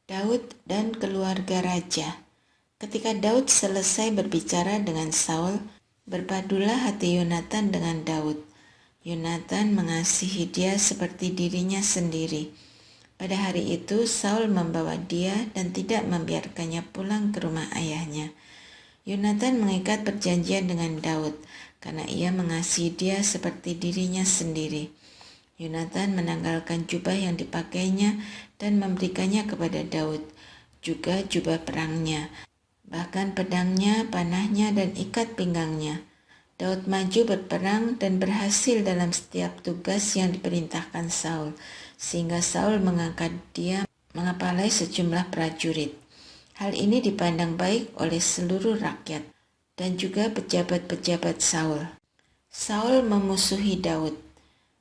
Daud dan keluarga raja. Ketika Daud selesai berbicara dengan Saul, berpadulah hati Yonatan dengan Daud. Yonatan mengasihi dia seperti dirinya sendiri. Pada hari itu Saul membawa dia dan tidak membiarkannya pulang ke rumah ayahnya. Yonatan mengikat perjanjian dengan Daud karena ia mengasihi dia seperti dirinya sendiri. Yonatan menanggalkan jubah yang dipakainya dan memberikannya kepada Daud, juga jubah perangnya, bahkan pedangnya, panahnya, dan ikat pinggangnya. Daud maju berperang dan berhasil dalam setiap tugas yang diperintahkan Saul, sehingga Saul mengangkat dia mengepalai sejumlah prajurit. Hal ini dipandang baik oleh seluruh rakyat dan juga pejabat-pejabat Saul. Saul memusuhi Daud.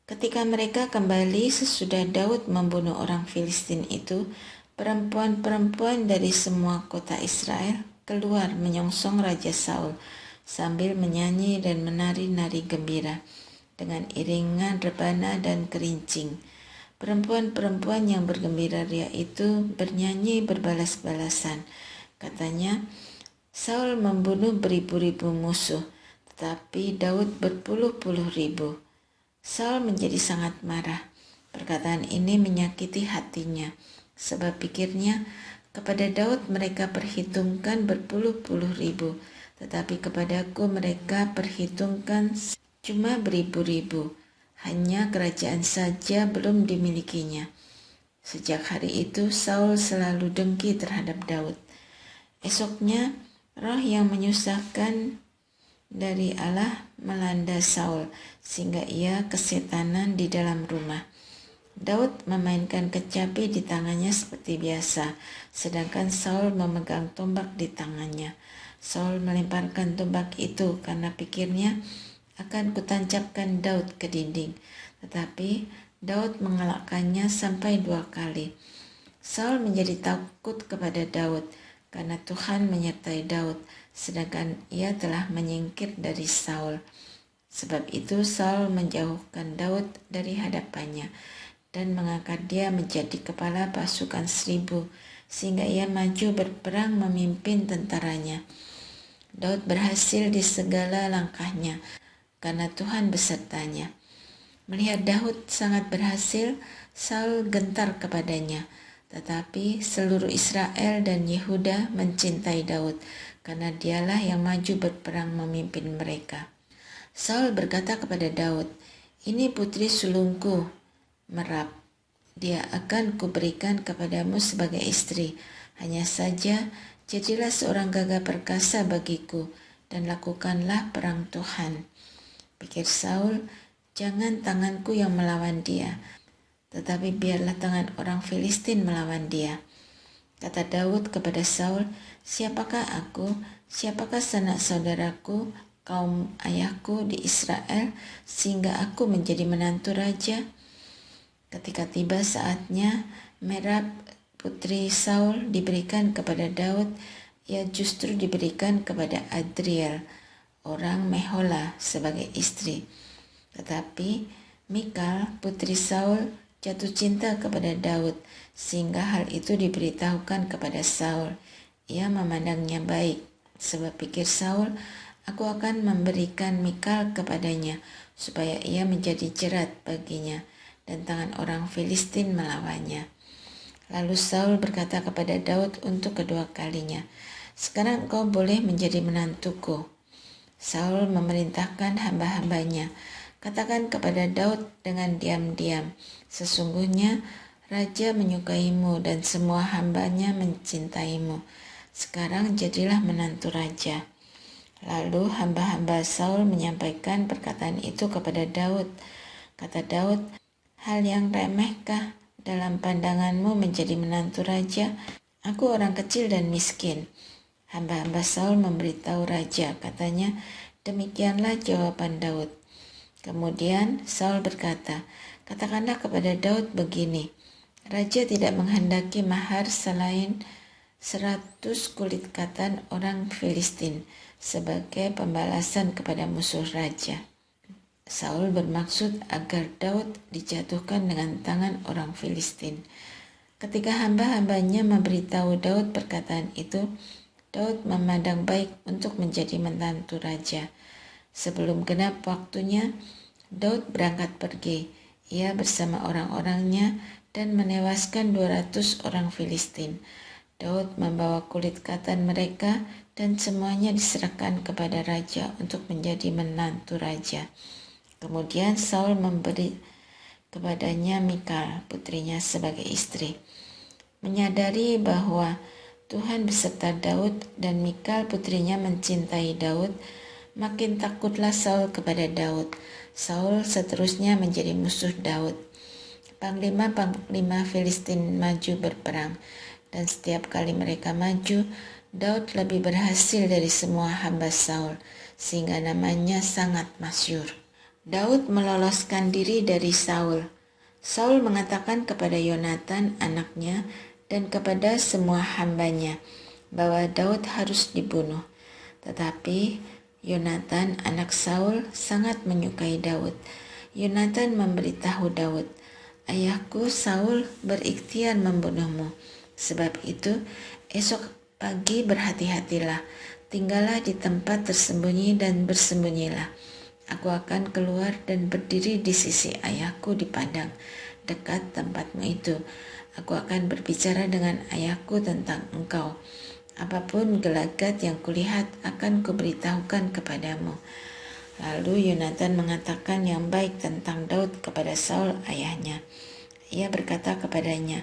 Ketika mereka kembali sesudah Daud membunuh orang Filistin itu, perempuan-perempuan dari semua kota Israel keluar menyongsong Raja Saul sambil menyanyi dan menari-nari gembira dengan iringan rebana dan kerincing. Perempuan-perempuan yang bergembira ria itu bernyanyi berbalas-balasan. Katanya, Saul membunuh beribu-ribu musuh, tetapi Daud berpuluh-puluh ribu. Saul menjadi sangat marah. Perkataan ini menyakiti hatinya, sebab pikirnya kepada Daud mereka perhitungkan berpuluh-puluh ribu, tetapi kepadaku mereka perhitungkan cuma beribu-ribu. Hanya kerajaan saja belum dimilikinya. Sejak hari itu Saul selalu dengki terhadap Daud. Esoknya roh yang menyusahkan dari Allah melanda Saul sehingga ia kesetanan di dalam rumah. Daud memainkan kecapi di tangannya seperti biasa, sedangkan Saul memegang tombak di tangannya. Saul melemparkan tombak itu karena pikirnya akan kutancapkan Daud ke dinding, tetapi Daud mengelakkannya sampai 2 kali. Saul menjadi takut kepada Daud karena Tuhan menyertai Daud, sedangkan ia telah menyingkir dari Saul. Sebab itu Saul menjauhkan Daud dari hadapannya dan mengangkat dia menjadi kepala pasukan 1000, sehingga ia maju berperang memimpin tentaranya. Daud berhasil di segala langkahnya karena Tuhan besertanya. Melihat Daud sangat berhasil, Saul gentar kepadanya. Tetapi seluruh Israel dan Yehuda mencintai Daud karena dialah yang maju berperang memimpin mereka. Saul berkata kepada Daud, "Ini putri sulungku, Merab. Dia akan kuberikan kepadamu sebagai istri. Hanya saja jadilah seorang gagah perkasa bagiku dan lakukanlah perang Tuhan." Pikir Saul, jangan tanganku yang melawan dia, tetapi biarlah tangan orang Filistin melawan dia. Kata Daud kepada Saul, "Siapakah aku? Siapakah sanak saudaraku, kaum ayahku di Israel, sehingga aku menjadi menantu raja?" Ketika tiba saatnya Merab putri Saul diberikan kepada Daud, ia justru diberikan kepada Adriel, orang Mehola, sebagai istri. Tetapi Mikal putri Saul jatuh cinta kepada Daud, sehingga hal itu diberitahukan kepada Saul. Ia memandangnya baik, sebab pikir Saul, "Aku akan memberikan Mikal kepadanya, supaya ia menjadi jerat baginya, dan tangan orang Filistin melawannya." Lalu Saul berkata kepada Daud untuk kedua kalinya, "Sekarang engkau boleh menjadi menantuku." Saul memerintahkan hamba-hambanya, "Katakan kepada Daud dengan diam-diam, sesungguhnya raja menyukaimu dan semua hambanya mencintaimu. Sekarang jadilah menantu raja." Lalu hamba-hamba Saul menyampaikan perkataan itu kepada Daud. Kata Daud, "Hal yang remehkah dalam pandanganmu menjadi menantu raja? Aku orang kecil dan miskin." Hamba-hamba Saul memberitahu raja, katanya, "Demikianlah jawaban Daud." Kemudian Saul berkata, "Katakanlah kepada Daud begini, raja tidak menghendaki mahar selain 100 kulit katan orang Filistin sebagai pembalasan kepada musuh raja." Saul bermaksud agar Daud dijatuhkan dengan tangan orang Filistin. Ketika hamba-hambanya memberitahu Daud perkataan itu, Daud memandang baik untuk menjadi menantu raja. Sebelum genap waktunya, Daud berangkat pergi. Ia bersama orang-orangnya dan menewaskan 200 orang Filistin. Daud membawa kulit katan mereka dan semuanya diserahkan kepada raja untuk menjadi menantu raja. Kemudian Saul memberi kepadanya Mikal, putrinya, sebagai istri. Menyadari bahwa Tuhan beserta Daud dan Mikal putrinya mencintai Daud, makin takutlah Saul kepada Daud. Saul seterusnya menjadi musuh Daud. Panglima-panglima Filistin maju berperang, dan setiap kali mereka maju, Daud lebih berhasil dari semua hamba Saul, sehingga namanya sangat masyhur. Daud meloloskan diri dari Saul. Saul mengatakan kepada Yonatan anaknya dan kepada semua hambanya bahwa Daud harus dibunuh. Tetapi Yonatan anak Saul sangat menyukai Daud. Yonatan memberitahu Daud, "Ayahku Saul berikhtiar membunuhmu. Sebab itu, esok pagi berhati-hatilah, tinggallah di tempat tersembunyi dan bersembunyilah. Aku akan keluar dan berdiri di sisi ayahku di padang, dekat tempatmu itu. Aku akan berbicara dengan ayahku tentang engkau. Apapun gelagat yang kulihat akan kuberitahukan kepadamu." Lalu Yonatan mengatakan yang baik tentang Daud kepada Saul ayahnya. Ia berkata kepadanya,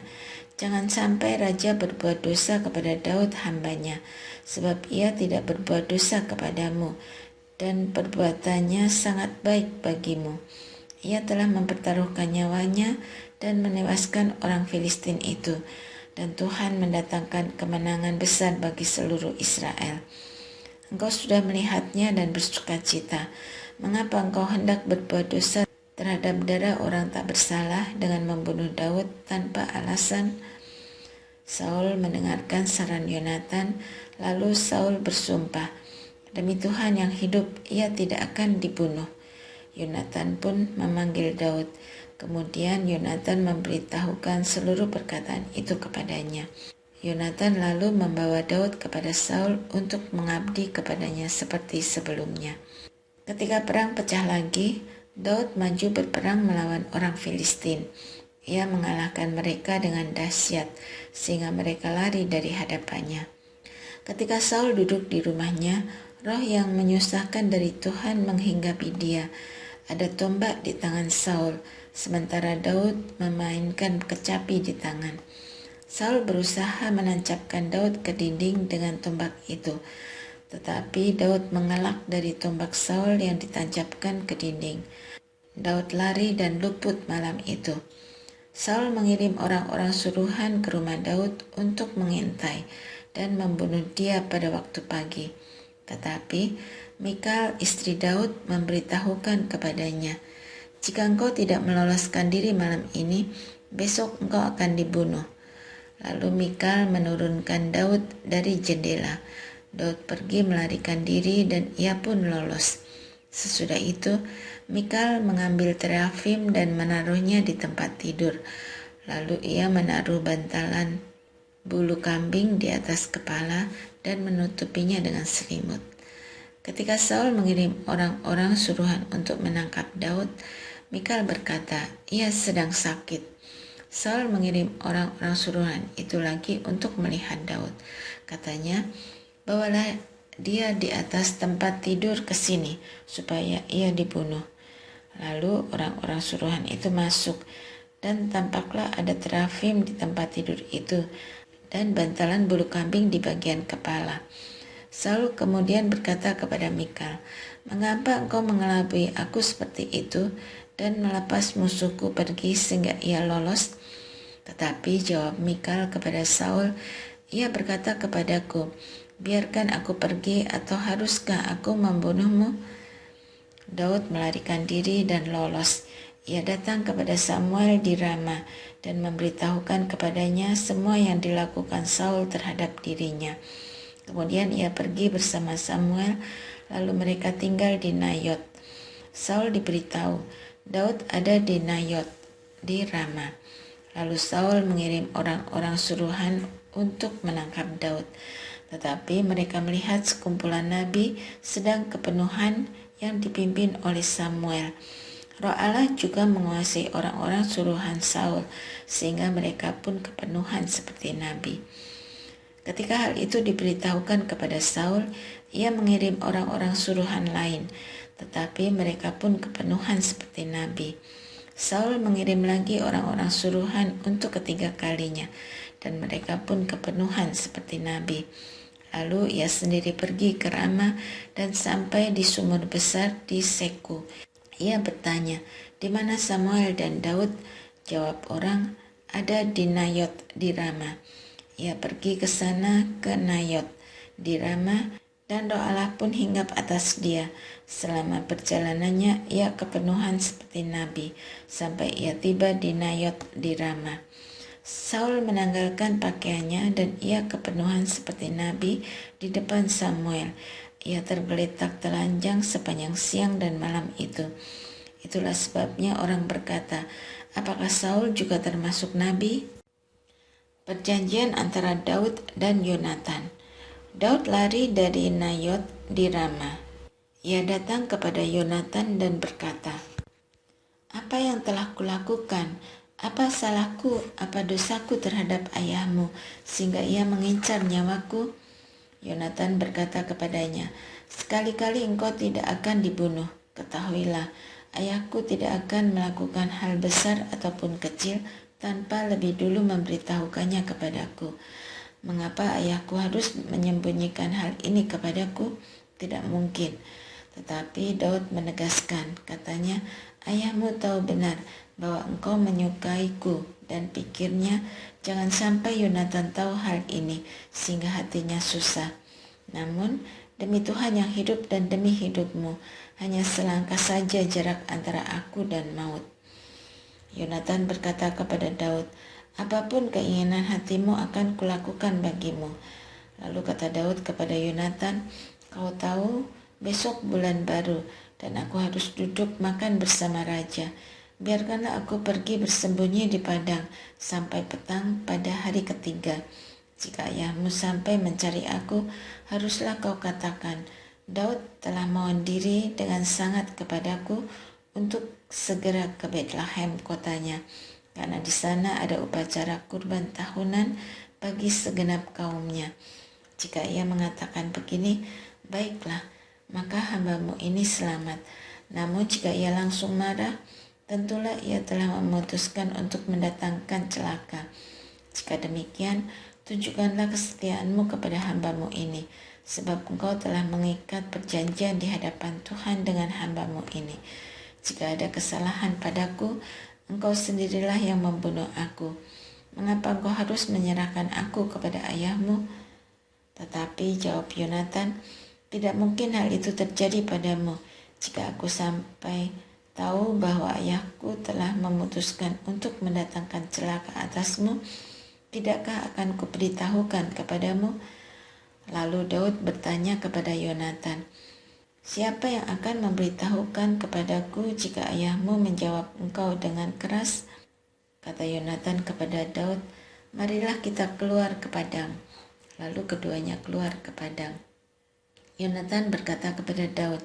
"Jangan sampai raja berbuat dosa kepada Daud hambanya, sebab ia tidak berbuat dosa kepadamu, dan perbuatannya sangat baik bagimu. Ia telah mempertaruhkan nyawanya dan menewaskan orang Filistin itu, dan Tuhan mendatangkan kemenangan besar bagi seluruh Israel. Engkau sudah melihatnya dan bersukacita. Mengapa engkau hendak berbuat dosa terhadap darah orang tak bersalah dengan membunuh Daud tanpa alasan?" Saul mendengarkan saran Yonatan, lalu Saul bersumpah, "Demi Tuhan yang hidup, ia tidak akan dibunuh." Yonatan pun memanggil Daud. Kemudian Yonatan memberitahukan seluruh perkataan itu kepadanya. Yonatan lalu membawa Daud kepada Saul untuk mengabdi kepadanya seperti sebelumnya. Ketika perang pecah lagi, Daud maju berperang melawan orang Filistin. Ia mengalahkan mereka dengan dahsyat, sehingga mereka lari dari hadapannya. Ketika Saul duduk di rumahnya, roh yang menyusahkan dari Tuhan menghinggapi dia. Ada tombak di tangan Saul, sementara Daud memainkan kecapi di tangan. Saul berusaha menancapkan Daud ke dinding dengan tombak itu, tetapi Daud mengelak dari tombak Saul yang ditancapkan ke dinding. Daud lari dan luput malam itu. Saul mengirim orang-orang suruhan ke rumah Daud untuk mengintai dan membunuh dia pada waktu pagi. Tetapi Mikal, istri Daud, memberitahukan kepadanya, "Jika engkau tidak meloloskan diri malam ini, besok engkau akan dibunuh." Lalu Mikal menurunkan Daud dari jendela. Daud pergi melarikan diri dan ia pun lolos. Sesudah itu, Mikal mengambil terafim dan menaruhnya di tempat tidur. Lalu ia menaruh bantalan bulu kambing di atas kepala dan menutupinya dengan selimut. Ketika Saul mengirim orang-orang suruhan untuk menangkap Daud, Mikal berkata, "Ia sedang sakit." Saul mengirim orang-orang suruhan itu lagi untuk melihat Daud. Katanya, "Bawalah dia di atas tempat tidur ke sini, supaya ia dibunuh." Lalu orang-orang suruhan itu masuk, dan tampaklah ada terafim di tempat tidur itu, dan bantalan bulu kambing di bagian kepala. Saul kemudian berkata kepada Mikal, "Mengapa engkau mengelabui aku seperti itu, dan melepas musuhku pergi sehingga ia lolos?" Tetapi jawab Mikal kepada Saul, "Ia berkata kepadaku, 'Biarkan aku pergi, atau haruskah aku membunuhmu?'" Daud melarikan diri dan lolos. Ia datang kepada Samuel di Rama dan memberitahukan kepadanya semua yang dilakukan Saul terhadap dirinya. Kemudian ia pergi bersama Samuel, lalu mereka tinggal di Nayot. Saul diberitahu, Daud ada di Nayot di Rama. Lalu Saul mengirim orang-orang suruhan untuk menangkap Daud. Tetapi mereka melihat sekumpulan nabi sedang kepenuhan yang dipimpin oleh Samuel. Roh Allah juga menguasai orang-orang suruhan Saul, sehingga mereka pun kepenuhan seperti nabi. Ketika hal itu diberitahukan kepada Saul, ia mengirim orang-orang suruhan lain, tetapi mereka pun kepenuhan seperti nabi. Saul mengirim lagi orang-orang suruhan untuk ketiga kalinya, dan mereka pun kepenuhan seperti nabi. Lalu ia sendiri pergi ke Rama dan sampai di sumur besar di Seku. Ia bertanya, "Di mana Samuel dan Daud?" Jawab orang, "Ada di Nayot di Rama." Ia pergi ke sana, ke Nayot di Rama, dan Roh Allah pun hinggap atas dia. Selama perjalanannya ia kepenuhan seperti nabi, sampai ia tiba di Nayot di Rama. Saul menanggalkan pakaiannya dan ia kepenuhan seperti nabi di depan Samuel. Ia tergeletak telanjang sepanjang siang dan malam itu. Itulah sebabnya orang berkata, "Apakah Saul juga termasuk nabi?" Perjanjian antara Daud dan Yonatan. Daud lari dari Nayot di Rama. Ia datang kepada Yonatan dan berkata, "Apa yang telah kulakukan? Apa salahku, apa dosaku terhadap ayahmu, sehingga ia mengincar nyawaku?" Yonatan berkata kepadanya, "Sekali-kali engkau tidak akan dibunuh. Ketahuilah, ayahku tidak akan melakukan hal besar ataupun kecil tanpa lebih dulu memberitahukannya kepadaku. Mengapa ayahku harus menyembunyikan hal ini kepadaku? Tidak mungkin." Tetapi Daud menegaskan, katanya, "Ayahmu tahu benar bahwa engkau menyukaiku," dan pikirnya, jangan sampai Yonatan tahu hal ini sehingga hatinya susah. Namun demi Tuhan yang hidup dan demi hidupmu, hanya selangkah saja jarak antara aku dan maut. Yonatan berkata kepada Daud, "Apapun keinginan hatimu akan kulakukan bagimu." Lalu kata Daud kepada Yonatan, "Kau tahu, besok bulan baru dan aku harus duduk makan bersama raja. Biarkanlah aku pergi bersembunyi di padang sampai petang pada hari ketiga. Jika ayahmu sampai mencari aku, haruslah kau katakan, 'Daud telah mohon diri dengan sangat kepadaku untuk segera ke Betlehem kotanya, karena di sana ada upacara kurban tahunan bagi segenap kaumnya.' Jika ia mengatakan begini, baiklah, maka hambamu ini selamat. Namun jika ia langsung marah, tentulah ia telah memutuskan untuk mendatangkan celaka. Jika demikian, tunjukkanlah kesetiaanmu kepada hambamu ini, sebab engkau telah mengikat perjanjian di hadapan Tuhan dengan hambamu ini. Jika ada kesalahan padaku, engkau sendirilah yang membunuh aku. Mengapa engkau harus menyerahkan aku kepada ayahmu?" Tetapi jawab Yonatan, "Tidak mungkin hal itu terjadi padamu. Jika aku sampai tahu bahwa ayahku telah memutuskan untuk mendatangkan celaka atasmu, tidakkah akan kuberitahukan kepadamu?" Lalu Daud bertanya kepada Yonatan, "Siapa yang akan memberitahukan kepadaku jika ayahmu menjawab engkau dengan keras?" Kata Yonatan kepada Daud, "Marilah kita keluar ke padang." Lalu keduanya keluar ke padang. Yonatan berkata kepada Daud,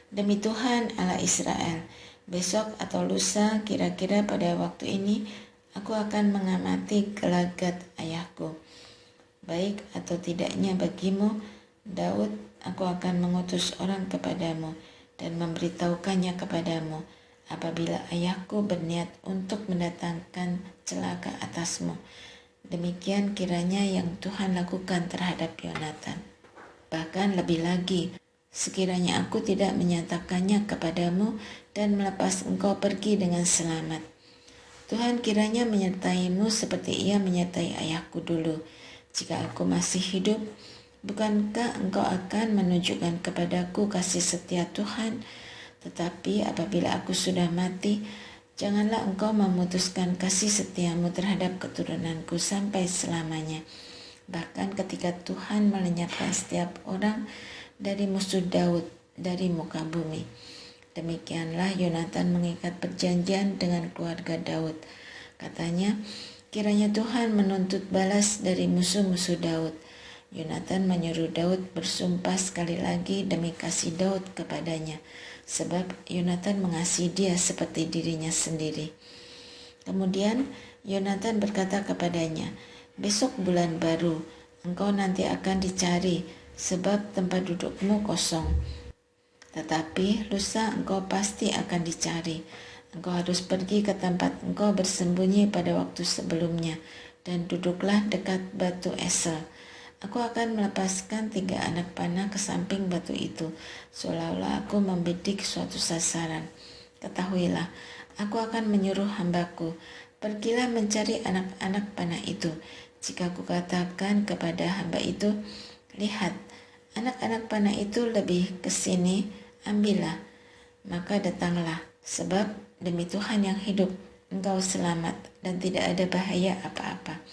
"Demi Tuhan Allah Israel, besok atau lusa kira-kira pada waktu ini aku akan mengamati gelagat ayahku. Baik atau tidaknya bagimu, Daud, aku akan mengutus orang kepadamu dan memberitahukannya kepadamu apabila ayahku berniat untuk mendatangkan celaka atasmu. Demikian kiranya yang Tuhan lakukan terhadap Yonatan. Bahkan lebih lagi, sekiranya aku tidak menyatakannya kepadamu dan melepas engkau pergi dengan selamat. Tuhan kiranya menyertaimu seperti ia menyertai ayahku dulu. Jika aku masih hidup, bukankah engkau akan menunjukkan kepadaku kasih setia Tuhan? Tetapi apabila aku sudah mati, janganlah engkau memutuskan kasih setiamu terhadap keturunanku sampai selamanya. Bahkan ketika Tuhan melenyapkan setiap orang dari musuh Daud dari muka bumi." Demikianlah Yonatan mengikat perjanjian dengan keluarga Daud. Katanya, kiranya Tuhan menuntut balas dari musuh-musuh Daud. Yonatan menyuruh Daud bersumpah sekali lagi demi kasih Daud kepadanya, sebab Yonatan mengasihi dia seperti dirinya sendiri. Kemudian Yonatan berkata kepadanya, besok bulan baru, engkau nanti akan dicari, sebab tempat dudukmu kosong. Tetapi lusa engkau pasti akan dicari. Engkau harus pergi ke tempat engkau bersembunyi pada waktu sebelumnya, dan duduklah dekat batu Esel. Aku akan melepaskan 3 anak panah ke samping batu itu, seolah-olah aku membidik suatu sasaran. Ketahuilah, aku akan menyuruh hambaku, pergilah mencari anak-anak panah itu. Jika aku katakan kepada hamba itu, lihat, anak-anak panah itu lebih ke sini, ambillah, maka datanglah, sebab demi Tuhan yang hidup, engkau selamat dan tidak ada bahaya apa-apa.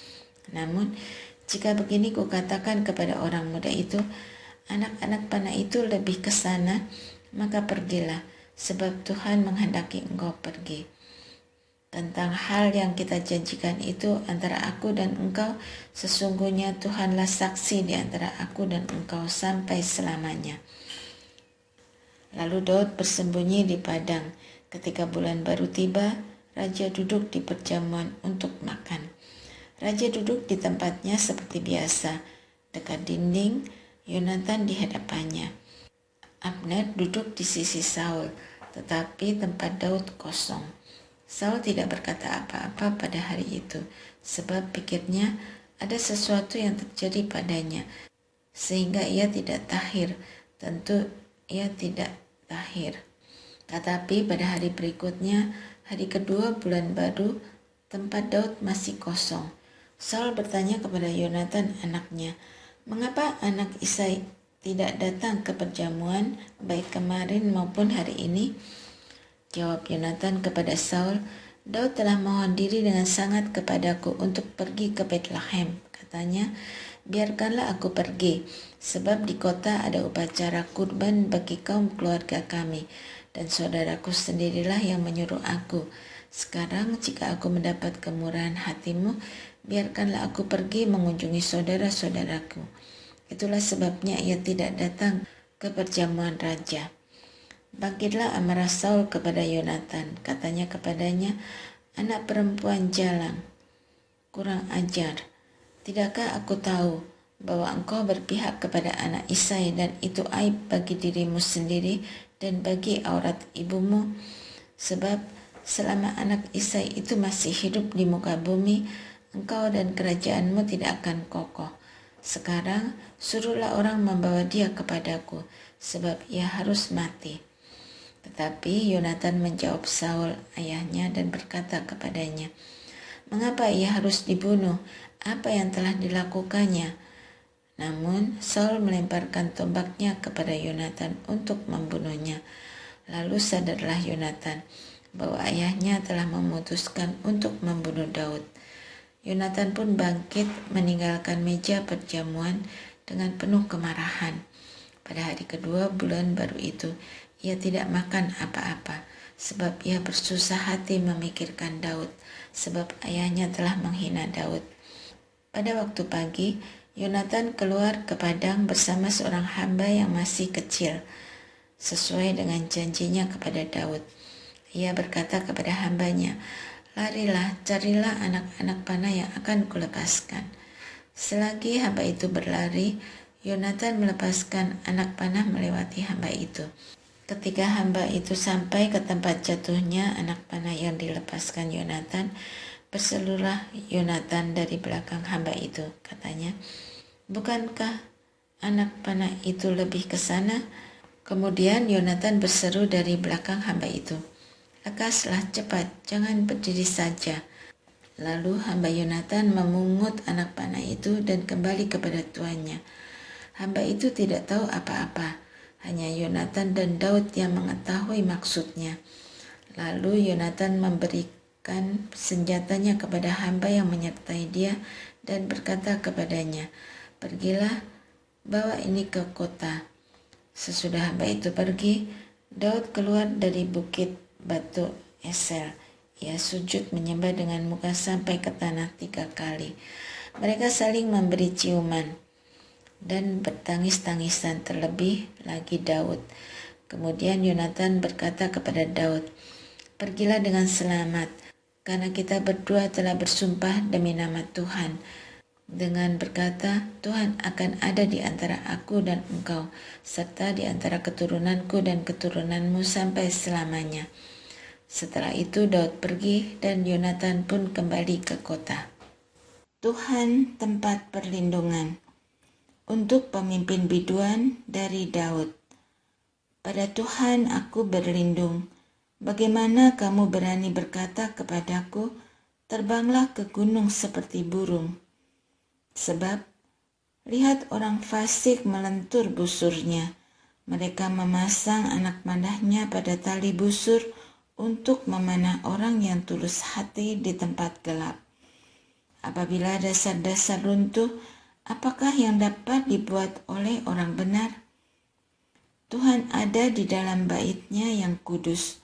Namun, jika begini kukatakan kepada orang muda itu, anak-anak panah itu lebih ke sana, maka pergilah, sebab Tuhan menghendaki engkau pergi. Tentang hal yang kita janjikan itu antara aku dan engkau, sesungguhnya Tuhanlah saksi di antara aku dan engkau sampai selamanya. Lalu Daud bersembunyi di padang. Ketika bulan baru tiba, raja duduk di perjamuan untuk makan. Raja duduk di tempatnya seperti biasa, dekat dinding, Yonatan di hadapannya. Abner duduk di sisi Saul, tetapi tempat Daud kosong. Saul tidak berkata apa-apa pada hari itu, sebab pikirnya ada sesuatu yang terjadi padanya, sehingga ia tidak tahir. Tentu ia tidak tahir. Tetapi pada hari berikutnya, hari kedua bulan baru, tempat Daud masih kosong. Saul bertanya kepada Yonatan anaknya, mengapa anak Isai tidak datang ke perjamuan baik kemarin maupun hari ini? Jawab Yonatan kepada Saul, Daud telah mohon diri dengan sangat kepadaku untuk pergi ke Betlehem. Katanya, biarkanlah aku pergi, sebab di kota ada upacara kurban bagi kaum keluarga kami, dan saudaraku sendirilah yang menyuruh aku. Sekarang jika aku mendapat kemurahan hatimu, biarkanlah aku pergi mengunjungi saudara-saudaraku. Itulah sebabnya ia tidak datang ke perjamuan raja. Bangkitlah amarah Saul kepada Yonatan. Katanya kepadanya, anak perempuan jalang, kurang ajar. Tidakkah aku tahu bahwa engkau berpihak kepada anak Isai dan itu aib bagi dirimu sendiri dan bagi aurat ibumu? Sebab selama anak Isai itu masih hidup di muka bumi, engkau dan kerajaanmu tidak akan kokoh. Sekarang suruhlah orang membawa dia kepadaku, sebab ia harus mati. Tetapi Yonatan menjawab Saul ayahnya dan berkata kepadanya, mengapa ia harus dibunuh? Apa yang telah dilakukannya? Namun Saul melemparkan tombaknya kepada Yonatan untuk membunuhnya. Lalu sadarlah Yonatan bahwa ayahnya telah memutuskan untuk membunuh Daud. Yonatan pun bangkit meninggalkan meja perjamuan dengan penuh kemarahan. Pada hari kedua bulan baru itu, ia tidak makan apa-apa, sebab ia bersusah hati memikirkan Daud, sebab ayahnya telah menghina Daud. Pada waktu pagi, Yonatan keluar ke padang bersama seorang hamba yang masih kecil, sesuai dengan janjinya kepada Daud. Ia berkata kepada hambanya, larilah, carilah anak-anak panah yang akan kulepaskan. Selagi hamba itu berlari, Yonatan melepaskan anak panah melewati hamba itu. Ketika hamba itu sampai ke tempat jatuhnya anak panah yang dilepaskan Yonatan, berseluruh Yonatan dari belakang hamba itu. Katanya, bukankah anak panah itu lebih ke sana? Kemudian Yonatan berseru dari belakang hamba itu, lekaslah cepat, jangan berdiri saja. Lalu hamba Yonatan memungut anak panah itu dan kembali kepada tuannya. Hamba itu tidak tahu apa-apa. Hanya Yonatan dan Daud yang mengetahui maksudnya. Lalu Yonatan memberikan senjatanya kepada hamba yang menyertai dia dan berkata kepadanya, pergilah, bawa ini ke kota. Sesudah hamba itu pergi, Daud keluar dari bukit batu Esel. Ia sujud menyembah dengan muka sampai ke tanah 3 kali. Mereka saling memberi ciuman dan bertangis-tangisan. Terlebih lagi Daud. Kemudian Yonatan berkata kepada Daud, "Pergilah dengan selamat, karena kita berdua telah bersumpah demi nama Tuhan, dengan berkata, Tuhan akan ada di antara aku dan engkau, serta di antara keturunanku dan keturunanmu sampai selamanya." Setelah itu Daud pergi dan Yonatan pun kembali ke kota. Tuhan tempat perlindungan. Untuk pemimpin biduan dari Daud. Pada Tuhan aku berlindung. Bagaimana kamu berani berkata kepadaku, terbanglah ke gunung seperti burung? Sebab, lihat orang fasik melentur busurnya. Mereka memasang anak panahnya pada tali busur untuk memanah orang yang tulus hati di tempat gelap. Apabila dasar-dasar runtuh, apakah yang dapat dibuat oleh orang benar? Tuhan ada di dalam bait-Nya yang kudus.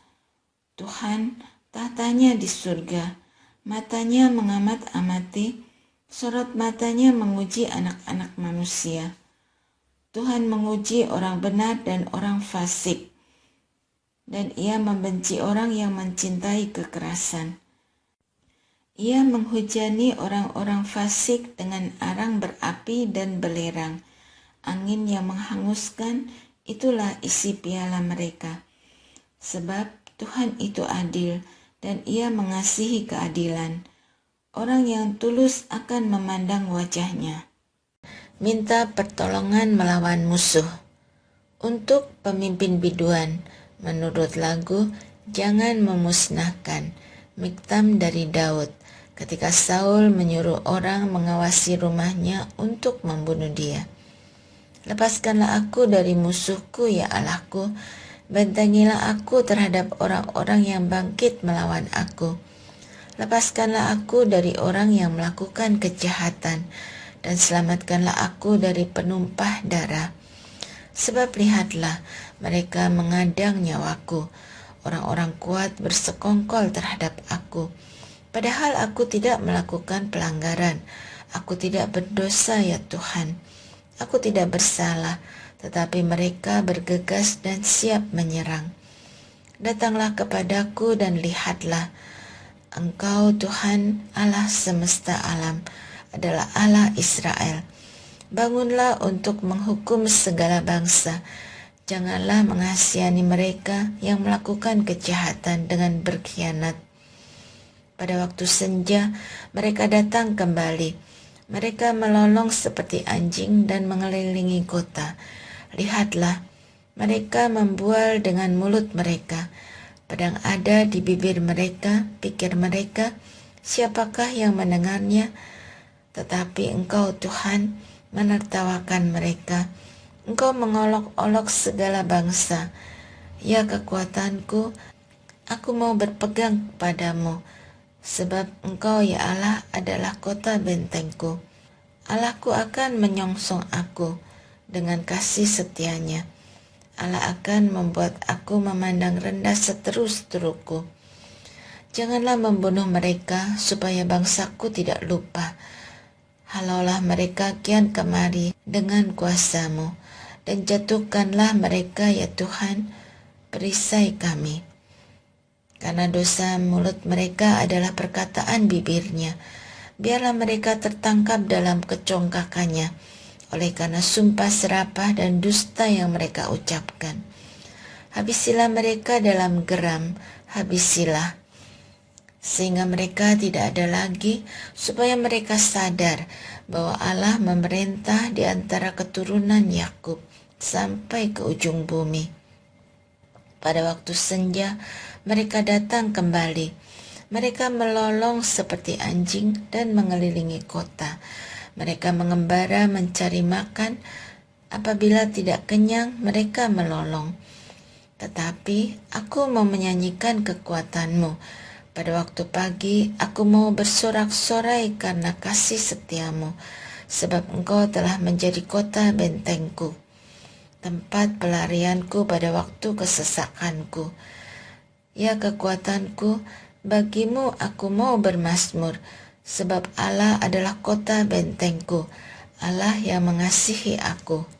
Tuhan tahtanya di surga, matanya mengamat-amati, sorot matanya menguji anak-anak manusia. Tuhan menguji orang benar dan orang fasik, dan Ia membenci orang yang mencintai kekerasan. Ia menghujani orang-orang fasik dengan arang berapi dan belerang. Angin yang menghanguskan, itulah isi piala mereka. Sebab Tuhan itu adil dan Ia mengasihi keadilan. Orang yang tulus akan memandang wajah-Nya. Minta pertolongan melawan musuh. Untuk pemimpin biduan, menurut lagu Jangan Memusnahkan, Miktam dari Daud, ketika Saul menyuruh orang mengawasi rumahnya untuk membunuh dia. Lepaskanlah aku dari musuhku, ya Allahku, bentengilah aku terhadap orang-orang yang bangkit melawan aku. Lepaskanlah aku dari orang yang melakukan kejahatan, dan selamatkanlah aku dari penumpah darah. Sebab lihatlah, mereka mengadang nyawaku, orang-orang kuat bersekongkol terhadap aku. Padahal aku tidak melakukan pelanggaran, aku tidak berdosa ya Tuhan. Aku tidak bersalah, tetapi mereka bergegas dan siap menyerang. Datanglah kepadaku dan lihatlah, Engkau Tuhan Allah semesta alam, adalah Allah Israel. Bangunlah untuk menghukum segala bangsa. Janganlah mengasihani mereka yang melakukan kejahatan dengan berkhianat. Pada waktu senja, mereka datang kembali. Mereka melolong seperti anjing dan mengelilingi kota. Lihatlah, mereka membual dengan mulut mereka. Pedang ada di bibir mereka, pikir mereka, siapakah yang mendengarnya? Tetapi Engkau Tuhan menertawakan mereka. Engkau mengolok-olok segala bangsa. Ya kekuatanku, aku mau berpegang kepadamu. Sebab Engkau ya Allah adalah kota bentengku. Allahku akan menyongsong aku dengan kasih setianya. Allah akan membuat aku memandang rendah seterus-terusku. Janganlah membunuh mereka supaya bangsaku tidak lupa. Halaulah mereka kian kemari dengan kuasa-Mu, dan jatuhkanlah mereka ya Tuhan, perisai kami. Karena dosa mulut mereka adalah perkataan bibirnya, biarlah mereka tertangkap dalam kecongkakannya, oleh karena sumpah serapah dan dusta yang mereka ucapkan. Habisilah mereka dalam geram, habisilah, sehingga mereka tidak ada lagi, supaya mereka sadar bahwa Allah memerintah di antara keturunan Yakub sampai ke ujung bumi. Pada waktu senja, mereka datang kembali. Mereka melolong seperti anjing dan mengelilingi kota. Mereka mengembara mencari makan. Apabila tidak kenyang, mereka melolong. Tetapi aku mau menyanyikan kekuatan-Mu. Pada waktu pagi, aku mau bersorak-sorai karena kasih setia-Mu. Sebab Engkau telah menjadi kota bentengku, tempat pelarianku pada waktu kesesakanku. Ya kekuatanku, Bagimu aku mau bermazmur, sebab Allah adalah kota bentengku, Allah yang mengasihi aku.